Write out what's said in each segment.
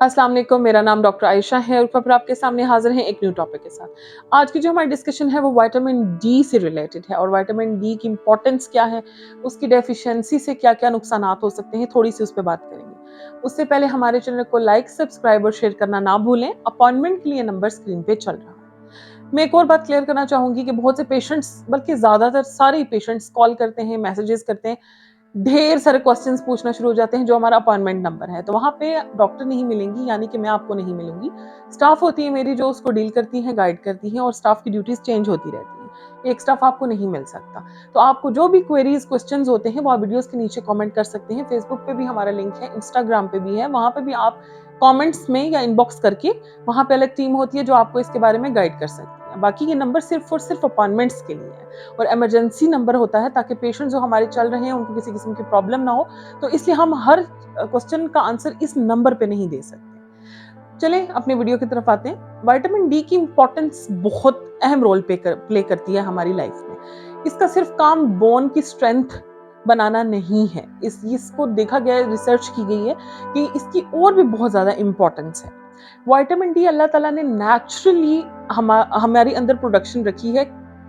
अस्सलाम वालेकुम, मेरा नाम डॉक्टर आयशा है और फिर आपके सामने हाजिर हैं एक न्यू टॉपिक के साथ। आज की जो हमारी डिस्कशन है वो विटामिन डी से रिलेटेड है और विटामिन डी की इंपॉर्टेंस क्या है, उसकी डेफिशिएंसी से क्या-क्या नुकसानात हो सकते हैं, थोड़ी-सी उस पे बात करेंगे। उससे पहले हमारे चैनल को लाइक, सब्सक्राइब और शेयर करना ना भूलें। अपॉइंटमेंट के लिए नंबर स्क्रीन पे चल रहा है। मैं एक और बात क्लियर करना चाहूँगी कि बहुत से पेशेंट्स बल्कि ज़्यादातर सारे ही पेशेंट्स कॉल करते हैं, मैसेजेस करते हैं, ढेर सारे क्वेश्चंस पूछना शुरू हो जाते हैं जो हमारा अपॉइंटमेंट नंबर है। तो वहाँ पे डॉक्टर नहीं मिलेंगी, यानी कि मैं आपको नहीं मिलूँगी। स्टाफ होती है मेरी जो उसको डील करती हैं, गाइड करती हैं और स्टाफ की ड्यूटीज़ चेंज होती रहती हैं। एक स्टाफ आपको नहीं मिल सकता। तो आपको जो भी क्वेरीज़, क्वेश्चंस होते हैं वो आप वीडियोज़ के नीचे कमेंट कर सकते हैं। फेसबुक पे भी हमारा लिंक है, इंस्टाग्राम पे भी है, वहाँ पे भी आप कमेंट्स में या इनबॉक्स करके वहाँ पे अलग टीम होती है जो आपको इसके बारे में गाइड कर सकती है। बाकी ये नंबर सिर्फ़ और सिर्फ़ अपॉइंटमेंट्स के लिए है। और इमरजेंसी नंबर होता है ताकि पेशेंट जो हमारे चल रहे हैं उनको किसी किस्म की प्रॉब्लम ना हो, तो इसलिए हम हर क्वेश्चन का आंसर इस नंबर पे नहीं दे सकते। चलें अपने वीडियो की तरफ आते हैं। विटामिन डी की इंपॉर्टेंस बहुत अहम रोल प्ले करती है हमारी लाइफ में। इसका सिर्फ काम बोन की स्ट्रेंथ बनाना नहीं है, इसको देखा गया है, रिसर्च की गई है कि इसकी और भी बहुत ज्यादा इंपॉर्टेंस है। विटामिन डी अल्लाह ताला ने नेचुरली हमारे अंदर प्रोडक्शन रखी है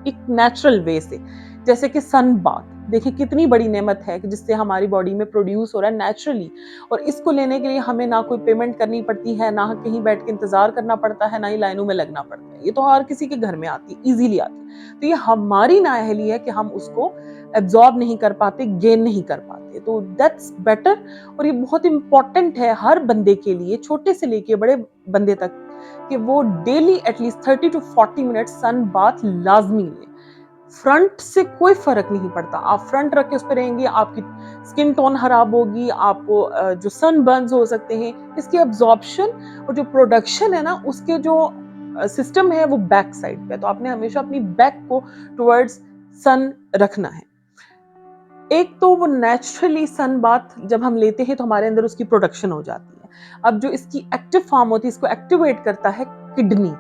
एक नेचुरल वे से, जैसे कि सन बाथ। देखिए कितनी बड़ी नेमत है कि जिससे हमारी बॉडी में प्रोड्यूस हो रहा है नेचुरली, और इसको लेने के लिए हमें ना कोई पेमेंट करनी पड़ती है, ना कहीं बैठ के इंतजार करना पड़ता है, ना ही लाइनों में लगना पड़ता है। ये तो हर किसी के घर में आती है, इजीली आती है। तो ये हमारी नाअहली है कि हम उसको एब्जॉर्ब नहीं कर पाते, गेन नहीं कर पाते। तो दैट्स बेटर। और ये बहुत इंपॉर्टेंट है हर बंदे के लिए, छोटे से लेके बड़े बंदे तक, कि वो daily at least 30 to 40 minute sun bath लाजमी ले। फ्रंट से कोई फर्क नहीं पड़ता, आप फ्रंट रख के उस पर रहेंगे, आपकी स्किन टोन खराब होगी, आपको जो सन बर्न्स हो सकते हैं, इसकी अब्जॉर्प्शन और जो प्रोडक्शन है ना, उसके जो सिस्टम है वो बैक साइड पे। तो आपने हमेशा अपनी बैक को टुवर्ड्स सन रखना है। एक तो वो नेचुरली सन बाथ जब हम लेते हैं तो हमारे अंदर उसकी प्रोडक्शन हो जाती है। अब जो इसकी एक्टिव फॉर्म होती है, इसको एक्टिवेट करता है किडनी,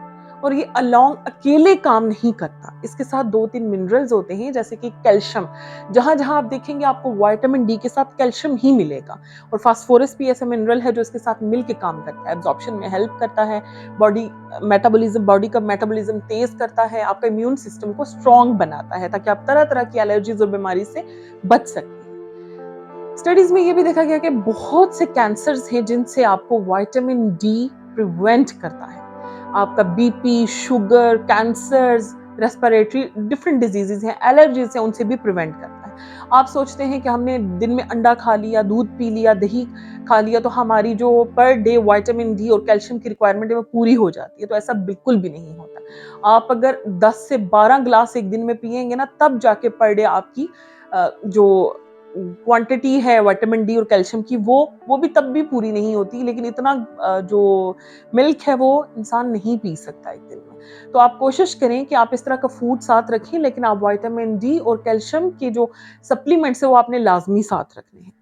और ये अलोंग अकेले काम नहीं करता, इसके साथ 2-3 मिनरल्स होते हैं जैसे कि कैल्शियम। जहां जहां आप देखेंगे आपको विटामिन डी के साथ कैल्शियम ही मिलेगा। और फास्फोरस भी ऐसा मिनरल है जो इसके साथ मिलके काम करता है, एब्जॉर्प्शन में हेल्प करता है, बॉडी का मेटाबॉलिज्म तेज करता है, आपका इम्यून सिस्टम को स्ट्रॉन्ग बनाता है ताकि आप तरह तरह की एलर्जीज और बीमारी से बच सकते हैं। स्टडीज में ये भी देखा गया कि बहुत से कैंसर्स हैं जिनसे आपको विटामिन डी प्रिवेंट करता है। आपका BP, sugar, cancers, respiratory different diseases हैं, एलर्जीज हैं, उनसे भी प्रिवेंट करता है। आप सोचते हैं कि हमने दिन में अंडा खा लिया, दूध पी लिया, दही खा लिया तो हमारी जो पर डे विटामिन डी और कैल्शियम की रिक्वायरमेंट है वो पूरी हो जाती है, तो ऐसा बिल्कुल भी नहीं होता। आप अगर 10 से 12 ग्लास एक दिन में पिएंगे ना, तब जाके पर डे आपकी जो क्वांटिटी है विटामिन डी और कैल्शियम की, वो भी तब भी पूरी नहीं होती। लेकिन इतना जो मिल्क है वो इंसान नहीं पी सकता एक दिन में। तो आप कोशिश करें कि आप इस तरह का फूड साथ रखें, लेकिन आप विटामिन डी और कैल्शियम के जो सप्लीमेंट्स है वो आपने लाजमी साथ रखने हैं,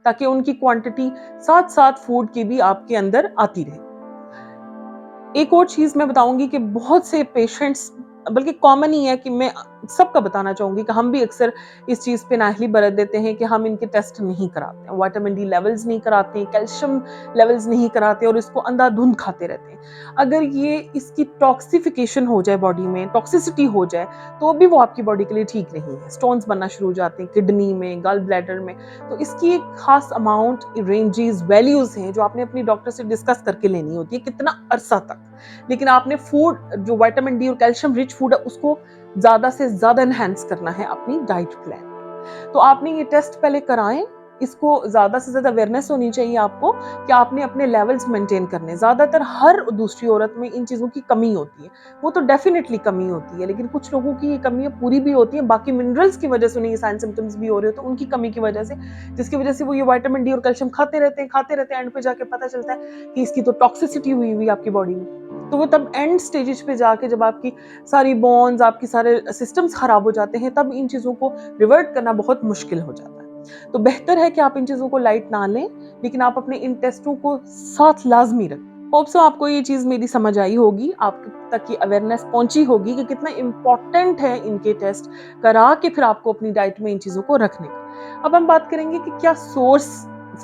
ताकि उनकी क्वांटिटी साथ साथ फूड की भी आपके अंदर आती रहे। एक और चीज मैं बताऊंगी कि बहुत से पेशेंट्स, बल्कि कॉमन ही है कि मैं सबका बताना चाहूंगी कि हम भी अक्सर इस चीज पे नाअहली बरत देते हैं कि हम इनके टेस्ट नहीं कराते हैं, विटामिन डी लेवल्स नहीं कराते, कैल्शियम लेवल्स नहीं कराते और इसको अंधाधुंध खाते रहते हैं। अगर ये इसकी टॉक्सिफिकेशन हो जाए, बॉडी में टॉक्सिसिटी हो जाए, तो भी वो आपकी बॉडी के लिए ठीक नहीं है। स्टोन्स बनना शुरू हो जाते हैं किडनी में, गल ब्लैडर में। तो इसकी एक खास अमाउंट, रेंजेस, वैल्यूज हैं जो आपने अपनी डॉक्टर से डिस्कस करके लेनी होती है, कितना अरसा तक। लेकिन आपने फूड जो विटामिन डी और कैल्शियम रिच फूड है उसको ज्यादा से ज्यादा एनहांस करना है अपनी डाइट प्लान। तो आपने ये टेस्ट पहले कराएं, इसको ज्यादा से ज्यादा अवेयरनेस होनी चाहिए आपको कि आपने अपने लेवल्स मेंटेन करने। ज्यादातर हर दूसरी औरत में इन चीजों की कमी होती है, वो तो डेफिनेटली कमी होती है, लेकिन कुछ लोगों की ये कमियां पूरी भी होती है, बाकी मिनरल्स की वजह से उन्हें ये साइन सिम्टम्स भी हो रहे हो तो उनकी कमी की वजह से, जिसकी वजह से वो ये विटामिन डी और कैल्शियम खाते रहते हैं, एंड पे जाके पता चलता है कि इसकी तो टॉक्सिसिटी हुई हुई आपकी बॉडी में। तो वो तब एंड स्टेजेस पे जाके जब आपकी सारी बोन्स, आपकी सारे सिस्टम्स खराब हो जाते हैं, तब इन चीजों को रिवर्ट करना बहुत मुश्किल हो जाता है। तो बेहतर है कि आप इन चीजों को लाइट ना लें, लेकिन आप अपने इन टेस्टों को साथ लाजमी रखें। होप सो आपको ये चीज मेरी समझ आई होगी, आप तक ये अवेयरनेस पहुंची होगी कि कितना इंपॉर्टेंट है इनके टेस्ट करा के फिर आपको अपनी डाइट में इन चीजों को रखने का। अब हम बात करेंगे कि क्या सोर्स,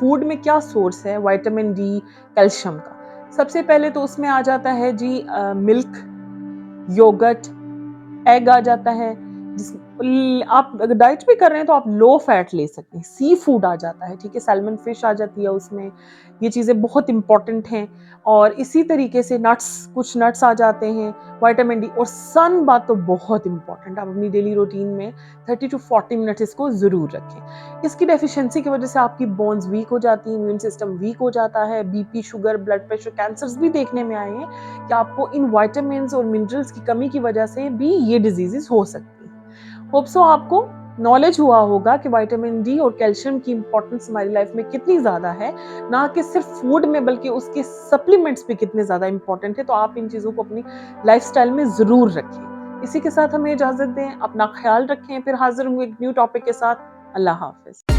फूड में क्या सोर्स है विटामिन डी, कैल्शियम का। सबसे पहले तो उसमें आ जाता है जी मिल्क, योगर्ट, एग आ जाता है। आप अगर डाइट भी कर रहे हैं तो आप लो फैट ले सकते हैं। सी फूड आ जाता है, ठीक है, सैल्मन फिश आ जाती है उसमें। ये चीज़ें बहुत इंपॉर्टेंट हैं। और इसी तरीके से नट्स, कुछ नट्स आ जाते हैं, विटामिन डी और सन बात तो बहुत इंपॉर्टेंट। आप अपनी डेली रूटीन में 30 टू 40 मिनट इसको ज़रूर रखें। इसकी डेफिशिएंसी की वजह से आपकी बोन्स वीक हो जाती हैं, इम्यून सिस्टम वीक हो जाता है, BP, sugar, blood pressure, cancers भी देखने में आए हैं कि आपको इन विटामिन्स और मिनरल्स की कमी की वजह से भी ये डिजीजेस हो सकती हैं। होप सो आपको नॉलेज हुआ होगा कि विटामिन डी और कैल्शियम की इंपॉर्टेंस हमारी लाइफ में कितनी ज़्यादा है, ना कि सिर्फ फूड में बल्कि उसके सप्लीमेंट्स भी कितने ज़्यादा इंपॉर्टेंट है। तो आप इन चीज़ों को अपनी लाइफस्टाइल में ज़रूर रखें। इसी के साथ हमें इजाज़त दें, अपना ख्याल रखें, फिर हाजिर होंगे एक न्यू टॉपिक के साथ। अल्लाह हाफिज़।